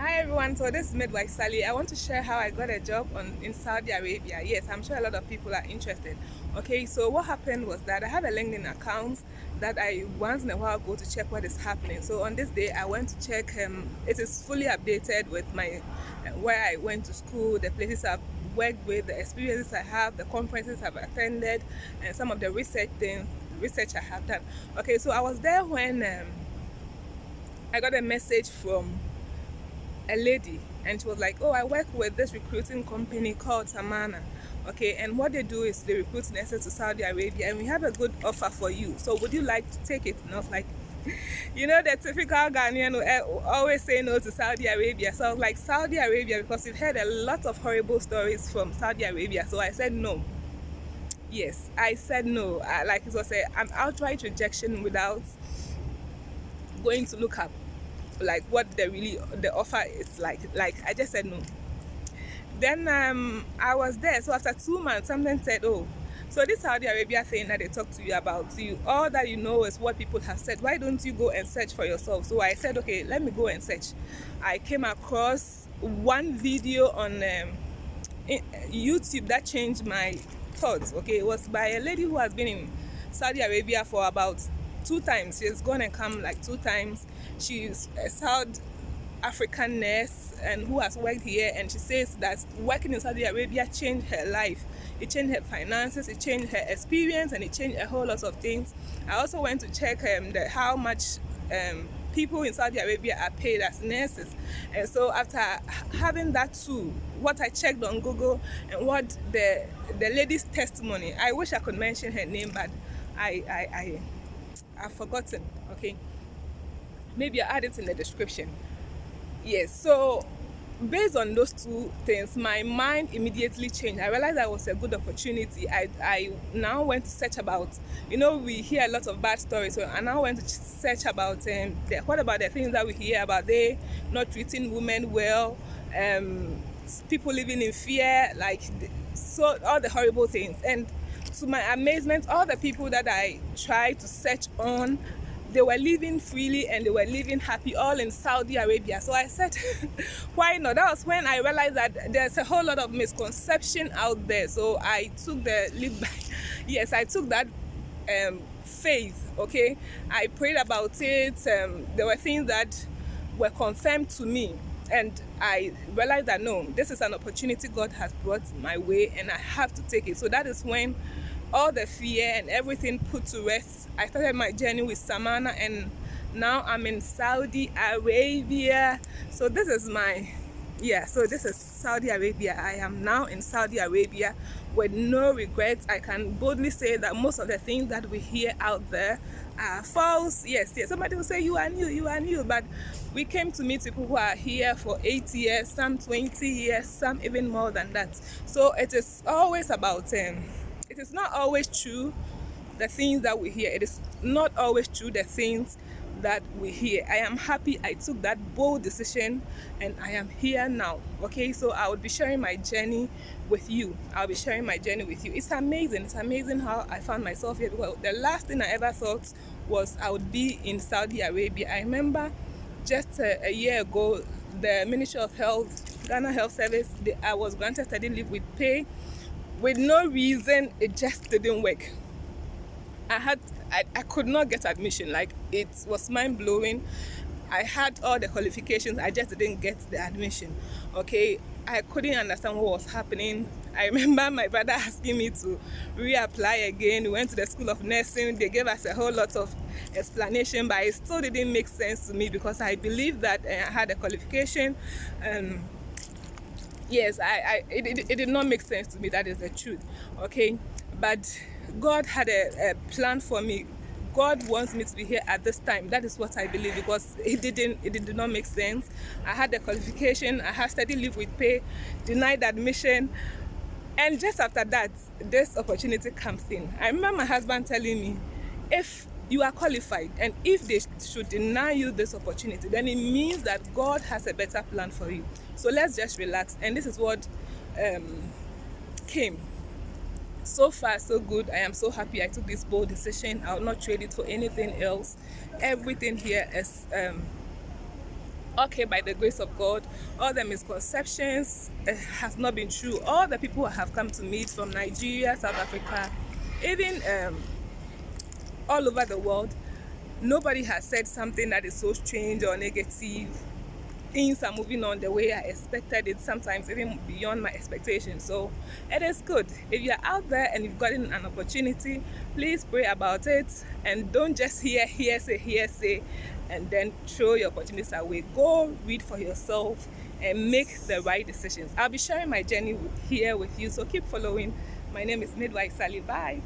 Hi everyone, so this is Midwife Sally. I want to share how I got a job in Saudi Arabia. Yes, I'm sure a lot of people are interested. Okay, so what happened was that I have a LinkedIn account that I once in a while go to check what is happening. So on this day, I went to check. It is fully updated with my where I went to school, the places I've worked with, the experiences I have, the conferences I've attended, and some of the research I have done. Okay, so I was there when I got a message from a lady, and she was like, oh, I work with this recruiting company called Samana. Okay, and what they do is they recruit nurses to Saudi Arabia, and we have a good offer for you, so would you like to take it? And I was like, the typical Ghanaian will always say no to Saudi Arabia. So I was like, Saudi Arabia, because we've heard a lot of horrible stories from Saudi Arabia. So I said no. Yes, I said no. Like it was an outright rejection without going to look up like what the offer is like. I just said no. Then I was there. So after 2 months, something said, oh, so this Saudi Arabia thing that they talk to you about, all that you know is what people have said. Why don't you go and search for yourself? So I said, okay, let me go and search. I came across one video on YouTube that changed my thoughts. Okay, it was by a lady who has been in Saudi Arabia for about 2 times. She's gone and come like 2 times. She's a South African nurse and who has worked here, and she says that working in Saudi Arabia changed her life. It changed her finances, it changed her experience, and it changed a whole lot of things. I also went to check how much people in Saudi Arabia are paid as nurses. And so after having that too, what I checked on Google and what the lady's testimony, I wish I could mention her name, but I've forgotten. Okay, maybe I'll add it in the description. Yes, so based on those two things, my mind immediately changed. I realized that was a good opportunity. I now went to search about, we hear a lot of bad stories, so I now went to search about what about the things that we hear about, they not treating women well, people living in fear, so all the horrible things. And to my amazement, all the people that I tried to search on, they were living freely and they were living happy, all in Saudi Arabia. So I said, why not? That was when I realized that there's a whole lot of misconception out there. So I took the lead by, yes, I took that faith, okay? I prayed about it. There were things that were confirmed to me. And I realized that, no, this is an opportunity God has brought my way and I have to take it. So that is when all the fear and everything put to rest. I started my journey with Samana, and now I'm in Saudi Arabia. So this is this is Saudi Arabia. I am now in Saudi Arabia with no regrets. I can boldly say that most of the things that we hear out there are false. Yes, somebody will say you are new, but we came to meet people who are here for 8 years, some 20 years, some even more than that. So it is always about it is not always true the things that we hear. It is not always true the things that we hear. I am happy I took that bold decision and I am here now. Okay, so I will be sharing my journey with you. I'll be sharing my journey with you. It's amazing. It's amazing how I found myself here, because the last thing I ever thought was I would be in Saudi Arabia. I remember just a year ago, the Ministry of Health, Ghana Health Service, I was granted study leave with pay. With no reason, it just didn't work. I could not get admission. Like, it was mind-blowing. I had all the qualifications, I just didn't get the admission. Okay, I couldn't understand what was happening. I remember my brother asking me to reapply again. We went to the School of Nursing. They gave us a whole lot of explanation, but it still didn't make sense to me because I believed that I had a qualification. Yes, it did not make sense to me. That is the truth. Okay, but God had a plan for me. God wants me to be here at this time. That is what I believe, because it did not make sense. I had the qualification, I had study leave with pay, denied admission, and just after that, this opportunity comes in. I remember my husband telling me, if you are qualified and if they should deny you this opportunity, then it means that God has a better plan for you. So let's just relax. And this is what came. So far, so good. I am so happy I took this bold decision. I will not trade it for anything else. Everything here is Okay, by the grace of God, all the misconceptions has not been true. All the people who have come to meet from Nigeria, South Africa, even all over the world, nobody has said something that is so strange or negative. Things are moving on the way I expected it, sometimes even beyond my expectations. So it is good. If you're out there and you've gotten an opportunity, please pray about it and don't just hearsay, and then throw your opportunities away. Go read for yourself and make the right decisions. I'll be sharing my journey here with you, so keep following. My name is Midwife Sally. Bye.